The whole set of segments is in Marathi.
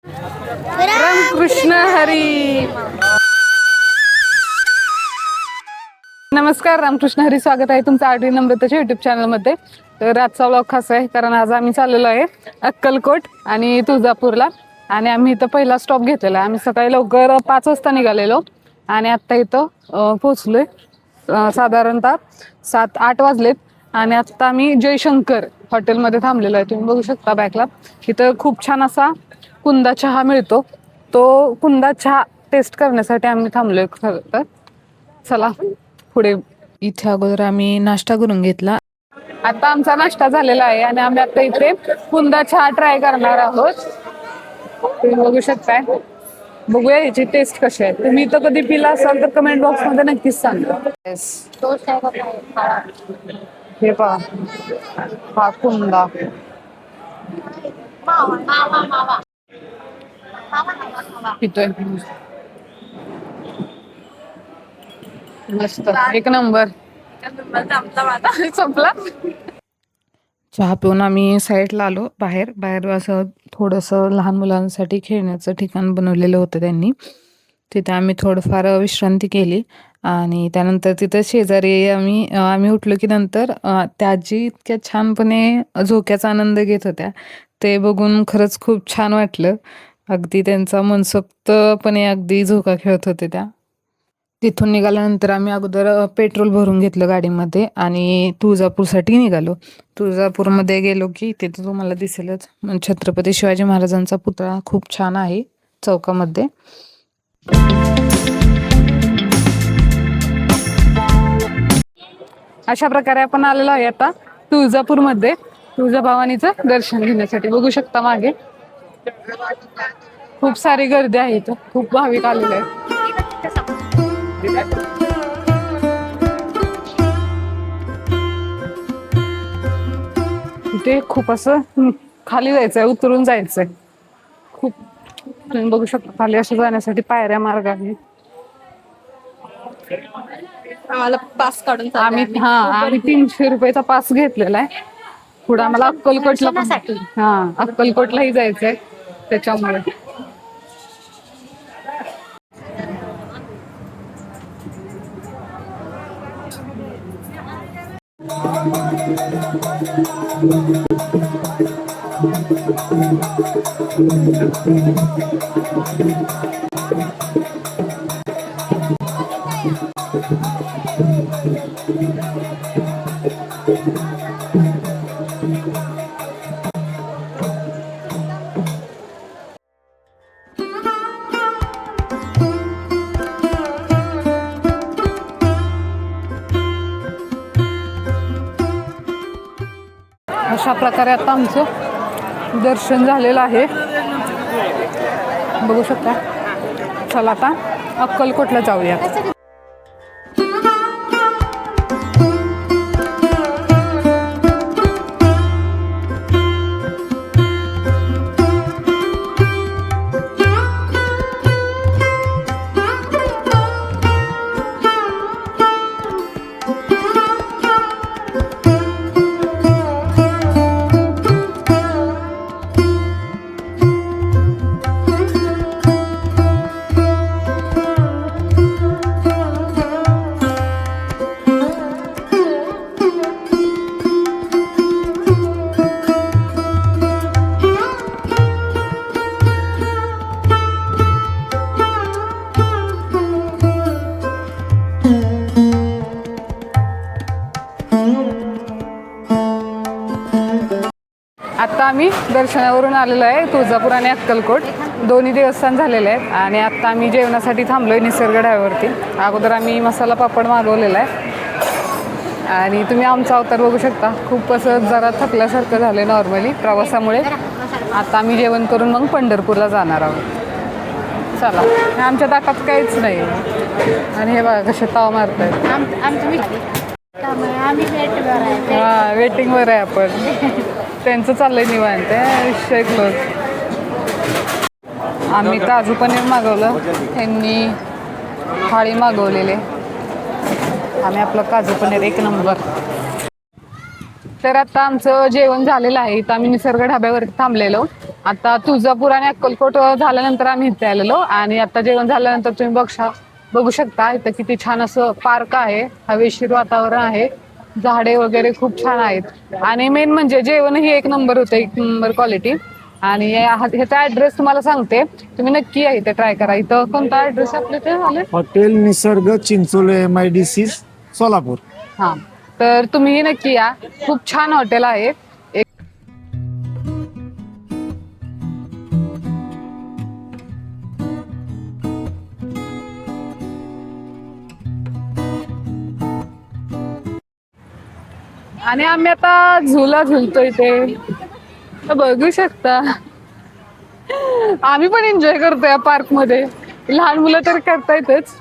रामकृष्ण हरी. नमस्कार, रामकृष्ण हरी. स्वागत आहे तुमचं आरडी नम्रताच्या युट्यूब चॅनलमध्ये. तर आजचा व्लॉग खास आहे कारण आज आम्ही चाललेलो आहे अक्कलकोट आणि तुळजापूरला. आणि आम्ही इथं पहिला स्टॉप घेतलेला आहे. आम्ही सकाळी लवकर 5 वाजता निघालेलो आणि आत्ता इथं पोहोचलोय. साधारणतः 7-8 वाजलेत आणि आत्ता आम्ही जयशंकर हॉटेलमध्ये थांबलेलो आहे. तुम्ही बघू शकता बॅकला. इथं खूप छान असा कुंदा चहा मिळतो. तो कुंदा चहा टेस्ट करण्यासाठी आम्ही थांबलोय खरं तर. चला पुढे. इथे अगोदर आम्ही नाश्ता करून घेतला. आता आमचा नाश्ता झालेला आहे आणि आम्ही आता इथे कुंदा चहा ट्राय करणार आहोत. तुम्ही बघू शकताय. बघूया याची टेस्ट कशी आहे. तुम्ही इथं कधी पिला असाल तर कमेंट बॉक्स मध्ये नक्कीच सांगा. हे पहा, हा कुंदा पितोय. मस्त, एक नंबर. संपला. चहा पिऊन आम्ही साईडला आलो. बाहेर असं थोडंसं लहान मुलांसाठी खेळण्याचं ठिकाण बनवलेलं होतं त्यांनी. तिथे आम्ही थोडंफार विश्रांती केली आणि त्यानंतर तिथं शेजारी आम्ही उठलो की नंतर त्या आजी इतक्या छानपणे झोक्याचा आनंद घेत होत्या. ते बघून खरंच खूप छान वाटलं. अगदी त्यांचा मनसोक्तपणे अगदी झोका खेळत होते त्या. तिथून निघाल्यानंतर आम्ही अगोदर पेट्रोल भरून घेतलं गाडीमध्ये आणि तुळजापूरसाठी निघालो. तुळजापूरमध्ये गेलो की तिथे तुम्हाला दिसेलच छत्रपती शिवाजी महाराजांचा पुतळा खूप छान आहे चौकामध्ये. अशा प्रकारे आपण आलेलो आहे आता तुळजापूरमध्ये तुळजाभवानीचं दर्शन घेण्यासाठी. बघू शकता मागे खूप सारी गर्दी आहे. इथं खूप भाविक आलेले आहेत. इथे खूप असं खाली जायचंय, उतरून जायचंय. खूप तुम्ही बघू शकता खाली असं जाण्यासाठी पायऱ्या मार्ग आहे. आम्हाला पास काढून आम्ही 300 रुपयाचा पास घेतलेला आहे. पुढे आम्हाला अक्कलकोटलाही जायचंय त्याच्यामुळे. अशा प्रकारे आता आमचं दर्शन झालेलं आहे. बघू शकता. चला आता अक्कलकोटला जाऊया. आता आम्ही दर्शनावरून आलेलो आहे. तुळजापूर आणि अक्कलकोट दोन्ही देवस्थान झालेले आहेत आणि आता आम्ही जेवणासाठी थांबलोय निसर्ग ढाब्यावरती. अगोदर आम्ही मसाला पापड मागवलेला आहे आणि तुम्ही आमचा अवतार बघू शकता. खूप असं जरा थकल्यासारखं झालं नॉर्मली प्रवासामुळे. आता आम्ही जेवण करून मग पंढरपूरला जाणार आहोत. चला. आमच्या ताटात काहीच नाही आणि हे बघा कसे ताव मारतायत. वेटिंगवर आहे आपण. त्यांचं चाललंय निवांत विषय क्लोज. आम्ही काजू पनीर मागवलं, त्यांनी थाळी मागवलेले. आम्ही आपलं काजू पनीर एक नंबर. तर आता आमचं जेवण झालेलं आहे. इथं आम्ही निसर्ग ढाब्यावरती थांबलेलो आता तुळजापूर आणि अक्कलकोट झाल्यानंतर आम्ही इथे आलेलो आणि आता जेवण झाल्यानंतर तुम्ही बघू शकता इथं किती छान असं पार्क आहे, हवेशीर वातावरण आहे, झाडे वगैरे खूप छान आहेत आणि मेन म्हणजे जेवण ही एक नंबर होतं, एक नंबर क्वालिटी. आणि ह्याचा ऍड्रेस तुम्हाला सांगते, तुम्ही नक्की या इथे ट्राय करा. इथं कोणता ऍड्रेस आपल्या ते झाले? हॉटेल निसर्ग चिंचोले MIDC सोलापूर. हा, तर तुम्ही नक्की या, खूप छान हॉटेल आहे. आणि आम्ही आता झुला झुलतोय ते तर बघू शकता. आम्ही पण एन्जॉय करतोय पार्क मध्ये, लहान मुलं तर करतायतच.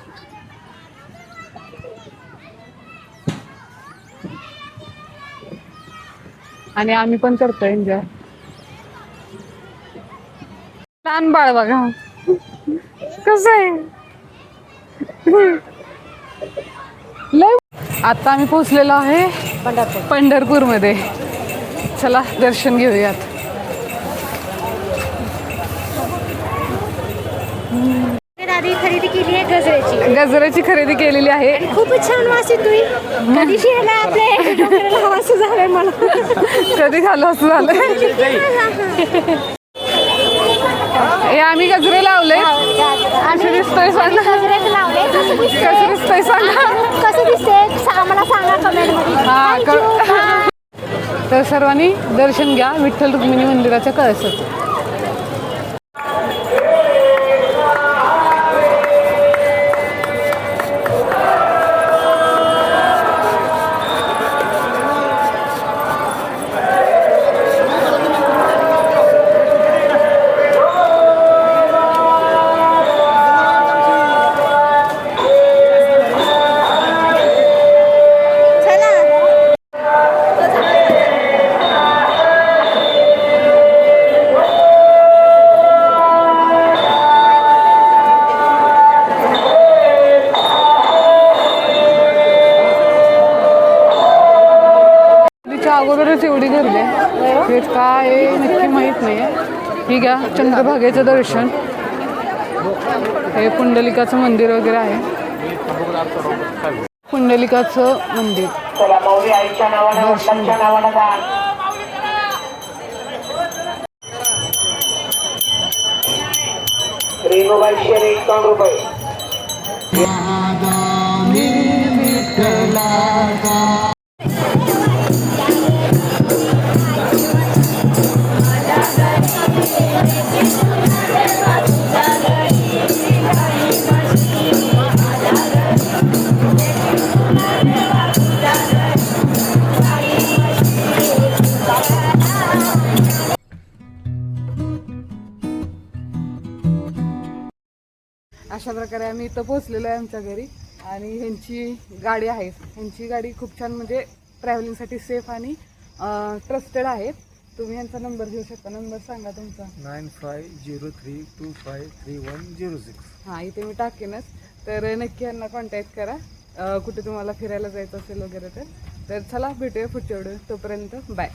आणि आम्ही पण करतोय एन्जॉय. लहान बाळ बघा कसं आहे. लय आता आम्ही पोहोचलेलो आहे पंढरपूर मध्ये. चला दर्शन घेऊयात. दादी खरेदी केली आहे गजऱ्याची. गजऱ्याची खरेदी केलेली आहे. खूपच छान वास येतोय. कधी शिरला आपले डोक्याला वास झालाय मला. कधी खाल्लं असं झालं. हे आम्ही गजरे लावले. कसे दिसतोय सांगा. गजरे लावले. कसं दिसतंय सांगा. कसं दिसते आम्हाला सांगा कमेंट मध्ये. तर सर्वांनी दर्शन घ्या विठ्ठल रुक्मिणी मंदिराच्या कळसाचं. अगोदरच एवढी गर्दी आहे. हे काय आहे नक्की माहित नाहीये. ठीक आहे, चंद्रभागेचं दर्शन, हे पुंडलिकाचं मंदिर वगैरे आहे. पुंडलिकाचं मंदिर दर्शन. अशा प्रकारे आम्ही इथं पोहोचलेलो आहे आमच्या घरी. आणि ह्यांची गाडी आहे, ह्यांची गाडी खूप छान म्हणजे ट्रॅव्हलिंगसाठी सेफ आणि ट्रस्टेड आहे. तुम्ही यांचा नंबर घेऊ शकता. नंबर सांगा तुमचा. 9503253106. हां, इथे मी टाकेनच. तर नक्की यांना कॉन्टॅक्ट करा कुठे तुम्हाला फिरायला जायचं असेल वगैरे तर. चला भेटूया पुढच्या व्हिडिओ. तोपर्यंत बाय.